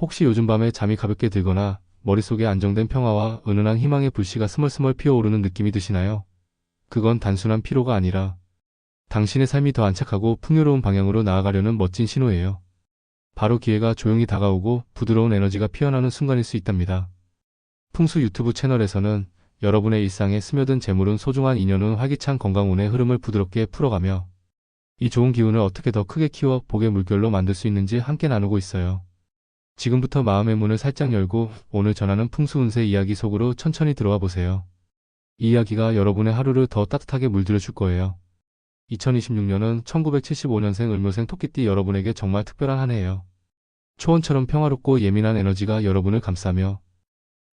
혹시 요즘 밤에 잠이 가볍게 들거나 머릿속에 안정된 평화와 은은한 희망의 불씨가 스멀스멀 피어오르는 느낌이 드시나요? 그건 단순한 피로가 아니라 당신의 삶이 더 안착하고 풍요로운 방향으로 나아가려는 멋진 신호예요. 바로 기회가 조용히 다가오고 부드러운 에너지가 피어나는 순간일 수 있답니다. 풍수 유튜브 채널에서는 여러분의 일상에 스며든 재물운 소중한 인연운 활기찬 건강운의 흐름을 부드럽게 풀어가며 이 좋은 기운을 어떻게 더 크게 키워 복의 물결로 만들 수 있는지 함께 나누고 있어요. 지금부터 마음의 문을 살짝 열고 오늘 전하는 풍수운세 이야기 속으로 천천히 들어와 보세요. 이 이야기가 여러분의 하루를 더 따뜻하게 물들여 줄 거예요. 2026년은 1975년생 을묘생 토끼띠 여러분에게 정말 특별한 한 해예요. 초원처럼 평화롭고 예민한 에너지가 여러분을 감싸며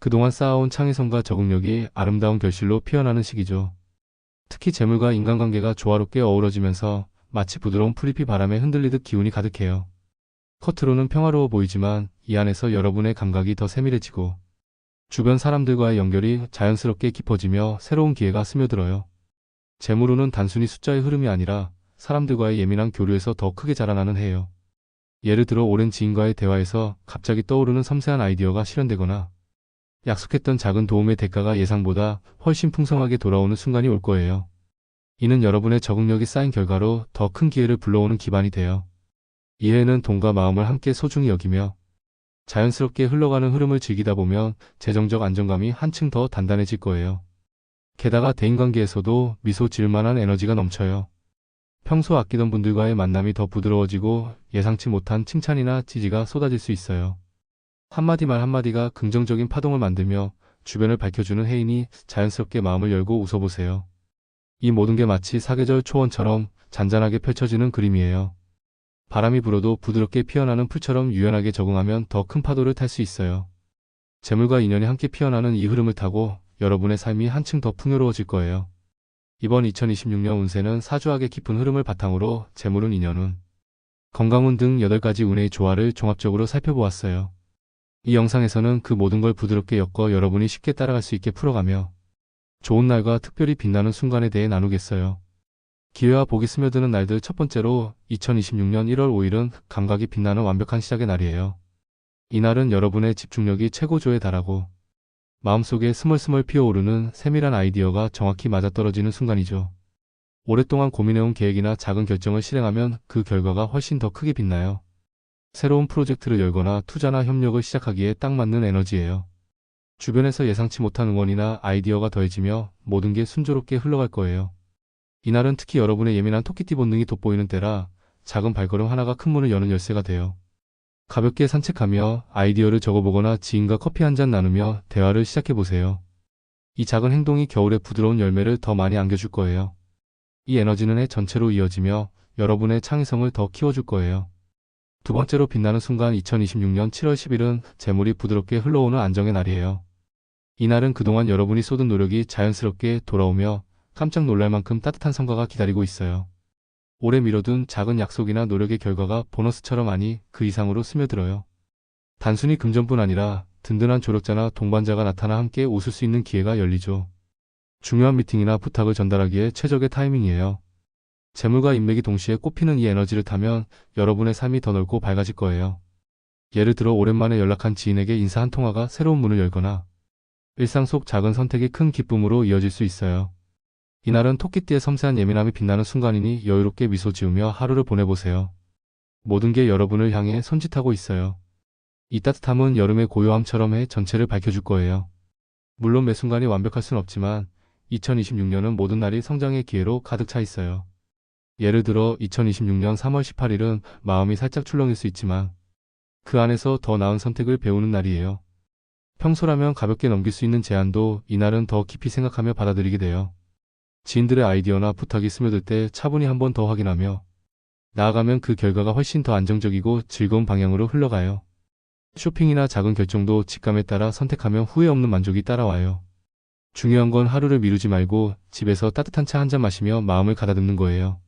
그동안 쌓아온 창의성과 적응력이 아름다운 결실로 피어나는 시기죠. 특히 재물과 인간관계가 조화롭게 어우러지면서 마치 부드러운 풀잎이 바람에 흔들리듯 기운이 가득해요. 겉으로는 평화로워 보이지만 이 안에서 여러분의 감각이 더 세밀해지고 주변 사람들과의 연결이 자연스럽게 깊어지며 새로운 기회가 스며들어요. 재물운은 단순히 숫자의 흐름이 아니라 사람들과의 예민한 교류에서 더 크게 자라나는 해예요. 예를 들어 오랜 지인과의 대화에서 갑자기 떠오르는 섬세한 아이디어가 실현되거나 약속했던 작은 도움의 대가가 예상보다 훨씬 풍성하게 돌아오는 순간이 올 거예요. 이는 여러분의 적응력이 쌓인 결과로 더 큰 기회를 불러오는 기반이 돼요. 이 해에는 돈과 마음을 함께 소중히 여기며 자연스럽게 흘러가는 흐름을 즐기다 보면 재정적 안정감이 한층 더 단단해질 거예요. 게다가 대인관계에서도 미소 지을 만한 에너지가 넘쳐요. 평소 아끼던 분들과의 만남이 더 부드러워지고 예상치 못한 칭찬이나 지지가 쏟아질 수 있어요. 한마디 말 한마디가 긍정적인 파동을 만들며 주변을 밝혀주는 해이니 자연스럽게 마음을 열고 웃어보세요. 이 모든 게 마치 사계절 초원처럼 잔잔하게 펼쳐지는 그림이에요. 바람이 불어도 부드럽게 피어나는 풀처럼 유연하게 적응하면 더 큰 파도를 탈 수 있어요. 재물과 인연이 함께 피어나는 이 흐름을 타고 여러분의 삶이 한층 더 풍요로워질 거예요. 이번 2026년 운세는 사주학의 깊은 흐름을 바탕으로 재물운, 인연운, 건강운 등 8가지 운의 조화를 종합적으로 살펴보았어요. 이 영상에서는 그 모든 걸 부드럽게 엮어 여러분이 쉽게 따라갈 수 있게 풀어가며 좋은 날과 특별히 빛나는 순간에 대해 나누겠어요. 기회와 복이 스며드는 날들 첫 번째로 2026년 1월 5일은 감각이 빛나는 완벽한 시작의 날이에요. 이날은 여러분의 집중력이 최고조에 달하고 마음속에 스멀스멀 피어오르는 세밀한 아이디어가 정확히 맞아떨어지는 순간이죠. 오랫동안 고민해온 계획이나 작은 결정을 실행하면 그 결과가 훨씬 더 크게 빛나요. 새로운 프로젝트를 열거나 투자나 협력을 시작하기에 딱 맞는 에너지예요. 주변에서 예상치 못한 응원이나 아이디어가 더해지며 모든 게 순조롭게 흘러갈 거예요. 이날은 특히 여러분의 예민한 토끼띠 본능이 돋보이는 때라 작은 발걸음 하나가 큰 문을 여는 열쇠가 돼요. 가볍게 산책하며 아이디어를 적어보거나 지인과 커피 한 잔 나누며 대화를 시작해보세요. 이 작은 행동이 겨울의 부드러운 열매를 더 많이 안겨줄 거예요. 이 에너지는 해 전체로 이어지며 여러분의 창의성을 더 키워줄 거예요. 두 번째로 빛나는 순간 2026년 7월 10일은 재물이 부드럽게 흘러오는 안정의 날이에요. 이날은 그동안 여러분이 쏟은 노력이 자연스럽게 돌아오며 깜짝 놀랄 만큼 따뜻한 성과가 기다리고 있어요. 오래 미뤄둔 작은 약속이나 노력의 결과가 보너스처럼 아니 그 이상으로 스며들어요. 단순히 금전뿐 아니라 든든한 조력자나 동반자가 나타나 함께 웃을 수 있는 기회가 열리죠. 중요한 미팅이나 부탁을 전달하기에 최적의 타이밍이에요. 재물과 인맥이 동시에 꽃피는 이 에너지를 타면 여러분의 삶이 더 넓고 밝아질 거예요. 예를 들어 오랜만에 연락한 지인에게 인사 한 통화가 새로운 문을 열거나 일상 속 작은 선택이 큰 기쁨으로 이어질 수 있어요. 이날은 토끼띠의 섬세한 예민함이 빛나는 순간이니 여유롭게 미소 지으며 하루를 보내보세요. 모든 게 여러분을 향해 손짓하고 있어요. 이 따뜻함은 여름의 고요함처럼 해 전체를 밝혀줄 거예요. 물론 매 순간이 완벽할 순 없지만 2026년은 모든 날이 성장의 기회로 가득 차 있어요. 예를 들어 2026년 3월 18일은 마음이 살짝 출렁일 수 있지만 그 안에서 더 나은 선택을 배우는 날이에요. 평소라면 가볍게 넘길 수 있는 제안도 이날은 더 깊이 생각하며 받아들이게 돼요. 지인들의 아이디어나 부탁이 스며들 때 차분히 한 번 더 확인하며 나아가면 그 결과가 훨씬 더 안정적이고 즐거운 방향으로 흘러가요. 쇼핑이나 작은 결정도 직감에 따라 선택하면 후회 없는 만족이 따라와요. 중요한 건 하루를 미루지 말고 집에서 따뜻한 차 한 잔 마시며 마음을 가다듬는 거예요.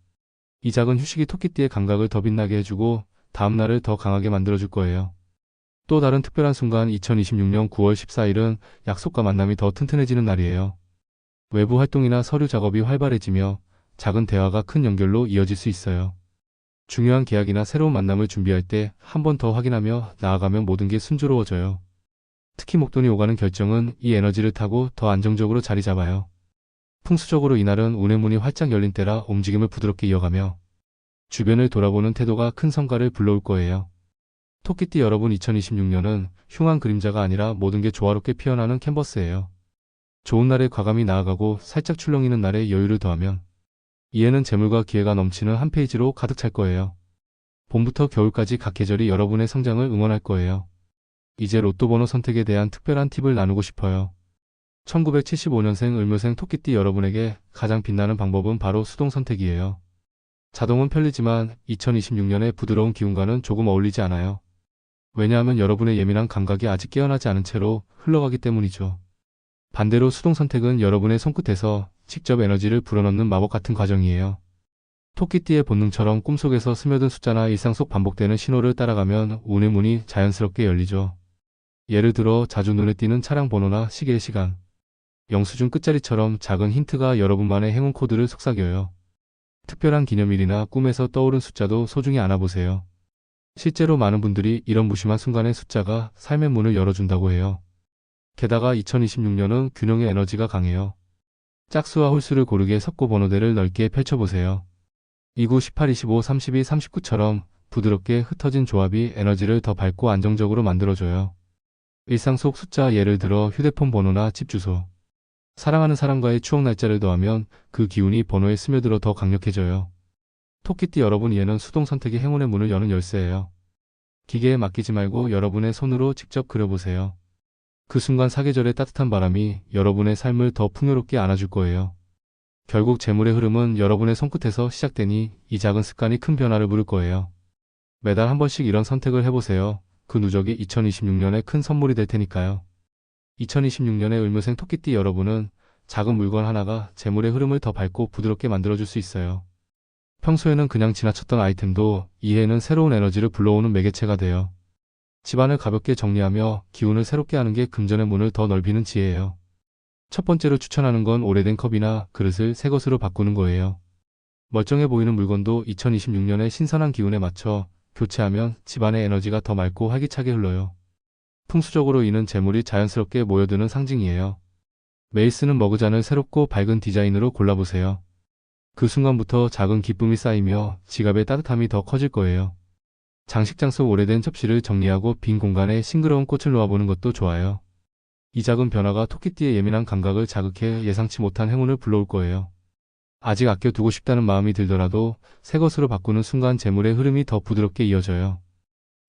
이 작은 휴식이 토끼띠의 감각을 더 빛나게 해주고 다음 날을 더 강하게 만들어줄 거예요. 또 다른 특별한 순간 2026년 9월 14일은 약속과 만남이 더 튼튼해지는 날이에요. 외부 활동이나 서류 작업이 활발해지며 작은 대화가 큰 연결로 이어질 수 있어요. 중요한 계약이나 새로운 만남을 준비할 때 한 번 더 확인하며 나아가면 모든 게 순조로워져요. 특히 목돈이 오가는 결정은 이 에너지를 타고 더 안정적으로 자리 잡아요. 풍수적으로 이날은 운의 문이 활짝 열린 때라 움직임을 부드럽게 이어가며 주변을 돌아보는 태도가 큰 성과를 불러올 거예요. 토끼띠 여러분, 2026년은 흉한 그림자가 아니라 모든 게 조화롭게 피어나는 캔버스예요. 좋은 날에 과감히 나아가고 살짝 출렁이는 날에 여유를 더하면 이해는 재물과 기회가 넘치는 한 페이지로 가득 찰 거예요. 봄부터 겨울까지 각 계절이 여러분의 성장을 응원할 거예요. 이제 로또 번호 선택에 대한 특별한 팁을 나누고 싶어요. 1975년생 을묘생 토끼띠 여러분에게 가장 빛나는 방법은 바로 수동 선택이에요. 자동은 편리지만 2026년의 부드러운 기운과는 조금 어울리지 않아요. 왜냐하면 여러분의 예민한 감각이 아직 깨어나지 않은 채로 흘러가기 때문이죠. 반대로 수동 선택은 여러분의 손끝에서 직접 에너지를 불어넣는 마법 같은 과정이에요. 토끼띠의 본능처럼 꿈속에서 스며든 숫자나 일상 속 반복되는 신호를 따라가면 운의 문이 자연스럽게 열리죠. 예를 들어 자주 눈에 띄는 차량 번호나 시계의 시간, 영수증 끝자리처럼 작은 힌트가 여러분만의 행운 코드를 속삭여요. 특별한 기념일이나 꿈에서 떠오른 숫자도 소중히 안아보세요. 실제로 많은 분들이 이런 무심한 순간의 숫자가 삶의 문을 열어준다고 해요. 게다가 2026년은 균형의 에너지가 강해요. 짝수와 홀수를 고르게 섞고 번호대를 넓게 펼쳐보세요. 29, 18, 25, 32, 39처럼 부드럽게 흩어진 조합이 에너지를 더 밝고 안정적으로 만들어줘요. 일상 속 숫자, 예를 들어 휴대폰 번호나 집 주소, 사랑하는 사람과의 추억 날짜를 더하면 그 기운이 번호에 스며들어 더 강력해져요. 토끼띠 여러분, 이해는 수동 선택이 행운의 문을 여는 열쇠예요. 기계에 맡기지 말고 여러분의 손으로 직접 그려보세요. 그 순간 사계절의 따뜻한 바람이 여러분의 삶을 더 풍요롭게 안아줄 거예요. 결국 재물의 흐름은 여러분의 손끝에서 시작되니 이 작은 습관이 큰 변화를 부를 거예요. 매달 한 번씩 이런 선택을 해보세요. 그 누적이 2026년에 큰 선물이 될 테니까요. 2026년의 을묘생 토끼띠 여러분은 작은 물건 하나가 재물의 흐름을 더 밝고 부드럽게 만들어줄 수 있어요. 평소에는 그냥 지나쳤던 아이템도 이해에는 새로운 에너지를 불러오는 매개체가 돼요. 집안을 가볍게 정리하며 기운을 새롭게 하는 게 금전의 문을 더 넓히는 지혜예요. 첫 번째로 추천하는 건 오래된 컵이나 그릇을 새 것으로 바꾸는 거예요. 멀쩡해 보이는 물건도 2026년의 신선한 기운에 맞춰 교체하면 집안의 에너지가 더 맑고 활기차게 흘러요. 풍수적으로 이는 재물이 자연스럽게 모여드는 상징이에요. 매일 쓰는 머그잔을 새롭고 밝은 디자인으로 골라보세요. 그 순간부터 작은 기쁨이 쌓이며 지갑의 따뜻함이 더 커질 거예요. 장식장 속 오래된 접시를 정리하고 빈 공간에 싱그러운 꽃을 놓아보는 것도 좋아요. 이 작은 변화가 토끼띠의 예민한 감각을 자극해 예상치 못한 행운을 불러올 거예요. 아직 아껴두고 싶다는 마음이 들더라도 새 것으로 바꾸는 순간 재물의 흐름이 더 부드럽게 이어져요.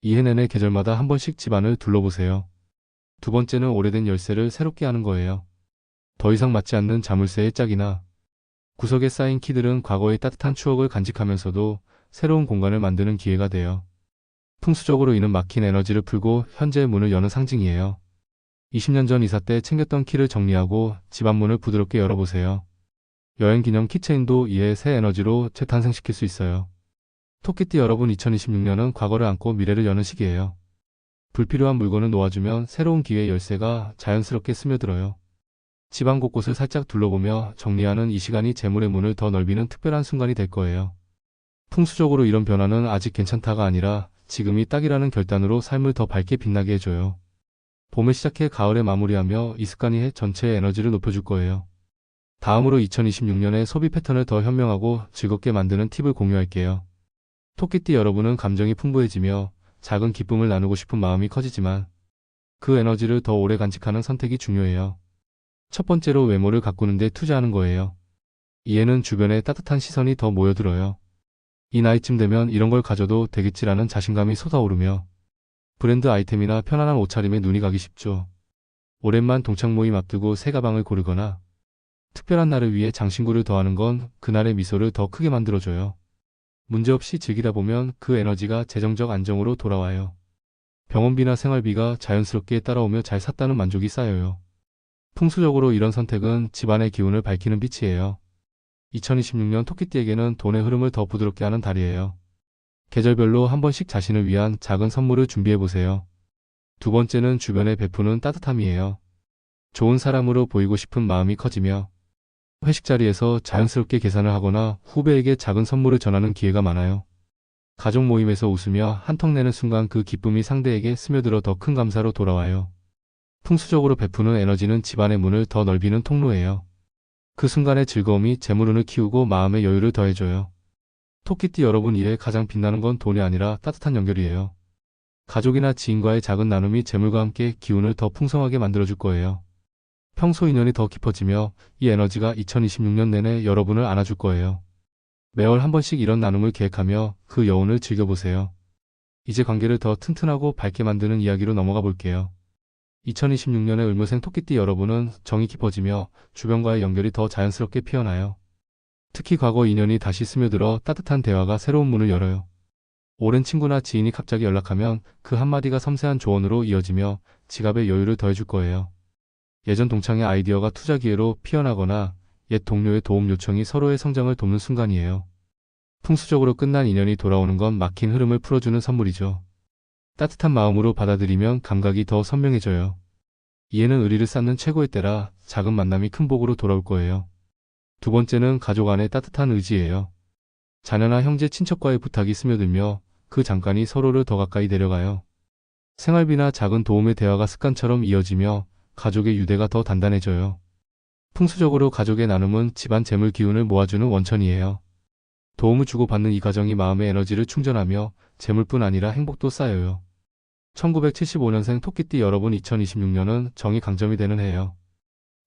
이해 내내 계절마다 한 번씩 집안을 둘러보세요. 두 번째는 오래된 열쇠를 새롭게 하는 거예요. 더 이상 맞지 않는 자물쇠의 짝이나 구석에 쌓인 키들은 과거의 따뜻한 추억을 간직하면서도 새로운 공간을 만드는 기회가 돼요. 풍수적으로 이는 막힌 에너지를 풀고 현재의 문을 여는 상징이에요. 20년 전 이사 때 챙겼던 키를 정리하고 집안 문을 부드럽게 열어보세요. 여행 기념 키체인도 이에 새 에너지로 재탄생시킬 수 있어요. 토끼띠 여러분, 2026년은 과거를 안고 미래를 여는 시기예요. 불필요한 물건을 놓아주면 새로운 기회의 열쇠가 자연스럽게 스며들어요. 집안 곳곳을 살짝 둘러보며 정리하는 이 시간이 재물의 문을 더 넓히는 특별한 순간이 될 거예요. 풍수적으로 이런 변화는 아직 괜찮다가 아니라 지금이 딱이라는 결단으로 삶을 더 밝게 빛나게 해줘요. 봄에 시작해 가을에 마무리하며 이 습관이 해 전체의 에너지를 높여줄 거예요. 다음으로 2026년의 소비 패턴을 더 현명하고 즐겁게 만드는 팁을 공유할게요. 토끼띠 여러분은 감정이 풍부해지며 작은 기쁨을 나누고 싶은 마음이 커지지만 그 에너지를 더 오래 간직하는 선택이 중요해요. 첫 번째로 외모를 가꾸는 데 투자하는 거예요. 이에는 주변에 따뜻한 시선이 더 모여들어요. 이 나이쯤 되면 이런 걸 가져도 되겠지라는 자신감이 솟아오르며 브랜드 아이템이나 편안한 옷차림에 눈이 가기 쉽죠. 오랜만 동창 모임 앞두고 새 가방을 고르거나 특별한 날을 위해 장신구를 더하는 건 그날의 미소를 더 크게 만들어줘요. 문제없이 즐기다 보면 그 에너지가 재정적 안정으로 돌아와요. 병원비나 생활비가 자연스럽게 따라오며 잘 샀다는 만족이 쌓여요. 풍수적으로 이런 선택은 집안의 기운을 밝히는 빛이에요. 2026년 토끼띠에게는 돈의 흐름을 더 부드럽게 하는 달이에요. 계절별로 한 번씩 자신을 위한 작은 선물을 준비해보세요. 두 번째는 주변에 베푸는 따뜻함이에요. 좋은 사람으로 보이고 싶은 마음이 커지며 회식 자리에서 자연스럽게 계산을 하거나 후배에게 작은 선물을 전하는 기회가 많아요. 가족 모임에서 웃으며 한턱 내는 순간 그 기쁨이 상대에게 스며들어 더 큰 감사로 돌아와요. 풍수적으로 베푸는 에너지는 집안의 문을 더 넓히는 통로예요. 그 순간의 즐거움이 재물운을 키우고 마음의 여유를 더해줘요. 토끼띠 여러분 일에 가장 빛나는 건 돈이 아니라 따뜻한 연결이에요. 가족이나 지인과의 작은 나눔이 재물과 함께 기운을 더 풍성하게 만들어줄 거예요. 평소 인연이 더 깊어지며 이 에너지가 2026년 내내 여러분을 안아줄 거예요. 매월 한 번씩 이런 나눔을 계획하며 그 여운을 즐겨보세요. 이제 관계를 더 튼튼하고 밝게 만드는 이야기로 넘어가 볼게요. 2026년의 을묘생 토끼띠 여러분은 정이 깊어지며 주변과의 연결이 더 자연스럽게 피어나요. 특히 과거 인연이 다시 스며들어 따뜻한 대화가 새로운 문을 열어요. 오랜 친구나 지인이 갑자기 연락하면 그 한마디가 섬세한 조언으로 이어지며 지갑의 여유를 더해줄 거예요. 예전 동창의 아이디어가 투자 기회로 피어나거나 옛 동료의 도움 요청이 서로의 성장을 돕는 순간이에요. 풍수적으로 끝난 인연이 돌아오는 건 막힌 흐름을 풀어주는 선물이죠. 따뜻한 마음으로 받아들이면 감각이 더 선명해져요. 이해는 의리를 쌓는 최고의 때라 작은 만남이 큰 복으로 돌아올 거예요. 두 번째는 가족 안의 따뜻한 의지예요. 자녀나 형제 친척과의 부탁이 스며들며 그 잠깐이 서로를 더 가까이 데려가요. 생활비나 작은 도움의 대화가 습관처럼 이어지며 가족의 유대가 더 단단해져요. 풍수적으로 가족의 나눔은 집안 재물 기운을 모아주는 원천이에요. 도움을 주고받는 이 과정이 마음의 에너지를 충전하며 재물뿐 아니라 행복도 쌓여요. 1975년생 토끼띠 여러분 2026년은 정이 강점이 되는 해예요.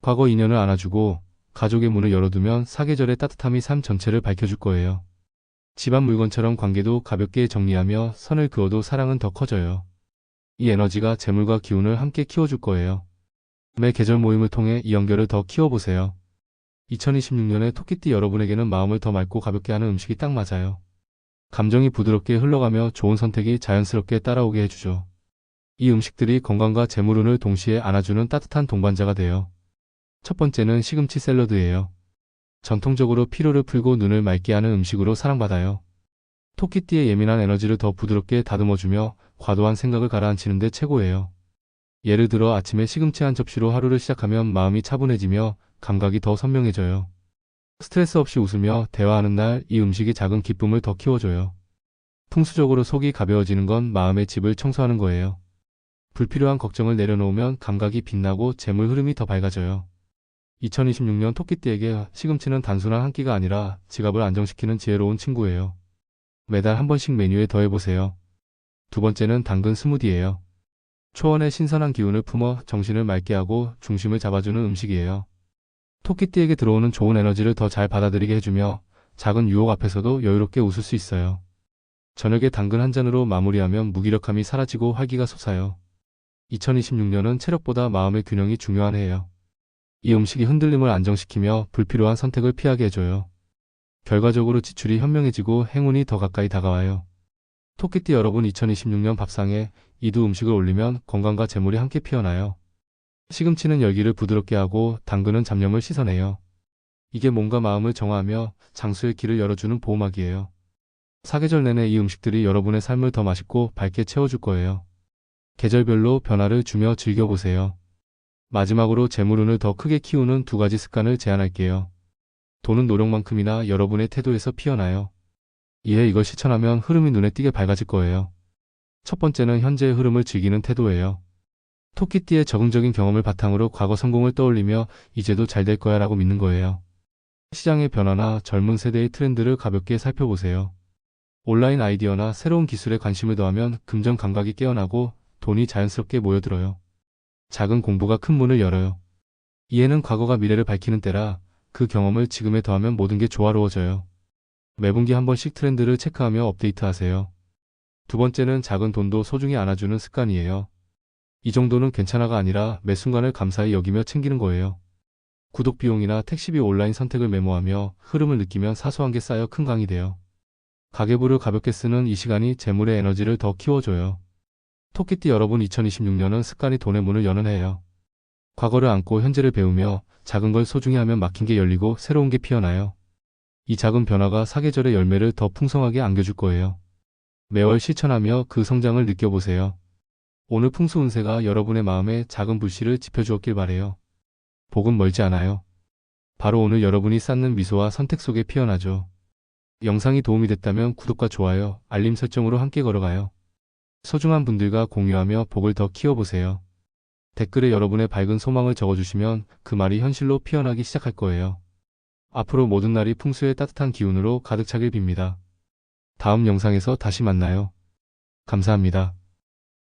과거 인연을 안아주고 가족의 문을 열어두면 사계절의 따뜻함이 삶 전체를 밝혀줄 거예요. 집안 물건처럼 관계도 가볍게 정리하며 선을 그어도 사랑은 더 커져요. 이 에너지가 재물과 기운을 함께 키워줄 거예요. 매 계절 모임을 통해 이 연결을 더 키워보세요. 2026년에 토끼띠 여러분에게는 마음을 더 맑고 가볍게 하는 음식이 딱 맞아요. 감정이 부드럽게 흘러가며 좋은 선택이 자연스럽게 따라오게 해주죠. 이 음식들이 건강과 재물운을 동시에 안아주는 따뜻한 동반자가 돼요. 첫 번째는 시금치 샐러드예요. 전통적으로 피로를 풀고 눈을 맑게 하는 음식으로 사랑받아요. 토끼띠의 예민한 에너지를 더 부드럽게 다듬어주며 과도한 생각을 가라앉히는 데 최고예요. 예를 들어 아침에 시금치 한 접시로 하루를 시작하면 마음이 차분해지며 감각이 더 선명해져요. 스트레스 없이 웃으며 대화하는 날 이 음식이 작은 기쁨을 더 키워줘요. 풍수적으로 속이 가벼워지는 건 마음의 집을 청소하는 거예요. 불필요한 걱정을 내려놓으면 감각이 빛나고 재물 흐름이 더 밝아져요. 2026년 토끼띠에게 시금치는 단순한 한 끼가 아니라 지갑을 안정시키는 지혜로운 친구예요. 매달 한 번씩 메뉴에 더해보세요. 두 번째는 당근 스무디예요. 초원의 신선한 기운을 품어 정신을 맑게 하고 중심을 잡아주는 음식이에요. 토끼띠에게 들어오는 좋은 에너지를 더 잘 받아들이게 해주며 작은 유혹 앞에서도 여유롭게 웃을 수 있어요. 저녁에 당근 한 잔으로 마무리하면 무기력함이 사라지고 활기가 솟아요. 2026년은 체력보다 마음의 균형이 중요한 해예요. 이 음식이 흔들림을 안정시키며 불필요한 선택을 피하게 해줘요. 결과적으로 지출이 현명해지고 행운이 더 가까이 다가와요. 토끼띠 여러분 2026년 밥상에 이 두 음식을 올리면 건강과 재물이 함께 피어나요. 시금치는 열기를 부드럽게 하고 당근은 잡념을 씻어내요. 이게 몸과 마음을 정화하며 장수의 길을 열어주는 보호막이에요. 사계절 내내 이 음식들이 여러분의 삶을 더 맛있고 밝게 채워줄 거예요. 계절별로 변화를 주며 즐겨보세요. 마지막으로 재물운을 더 크게 키우는 두 가지 습관을 제안할게요. 돈은 노력만큼이나 여러분의 태도에서 피어나요. 이에 이걸 실천하면 흐름이 눈에 띄게 밝아질 거예요. 첫 번째는 현재의 흐름을 즐기는 태도예요. 토끼띠의 적응적인 경험을 바탕으로 과거 성공을 떠올리며 이제도 잘 될 거야 라고 믿는 거예요. 시장의 변화나 젊은 세대의 트렌드를 가볍게 살펴보세요. 온라인 아이디어나 새로운 기술에 관심을 더하면 금전 감각이 깨어나고 돈이 자연스럽게 모여들어요. 작은 공부가 큰 문을 열어요. 이해는 과거가 미래를 밝히는 때라 그 경험을 지금에 더하면 모든 게 조화로워져요. 매분기 한 번씩 트렌드를 체크하며 업데이트하세요. 두 번째는 작은 돈도 소중히 안아주는 습관이에요. 이 정도는 괜찮아가 아니라 매 순간을 감사히 여기며 챙기는 거예요. 구독 비용이나 택시비 온라인 선택을 메모하며 흐름을 느끼면 사소한 게 쌓여 큰 강이 돼요. 가계부를 가볍게 쓰는 이 시간이 재물의 에너지를 더 키워줘요. 토끼띠 여러분 2026년은 습관이 돈의 문을 여는 해예요. 과거를 안고 현재를 배우며 작은 걸 소중히 하면 막힌 게 열리고 새로운 게 피어나요. 이 작은 변화가 사계절의 열매를 더 풍성하게 안겨줄 거예요. 매월 실천하며 그 성장을 느껴보세요. 오늘 풍수 운세가 여러분의 마음에 작은 불씨를 지펴주었길 바래요. 복은 멀지 않아요. 바로 오늘 여러분이 쌓는 미소와 선택 속에 피어나죠. 영상이 도움이 됐다면 구독과 좋아요, 알림 설정으로 함께 걸어가요. 소중한 분들과 공유하며 복을 더 키워보세요. 댓글에 여러분의 밝은 소망을 적어주시면 그 말이 현실로 피어나기 시작할 거예요. 앞으로 모든 날이 풍수의 따뜻한 기운으로 가득 차길 빕니다. 다음 영상에서 다시 만나요. 감사합니다.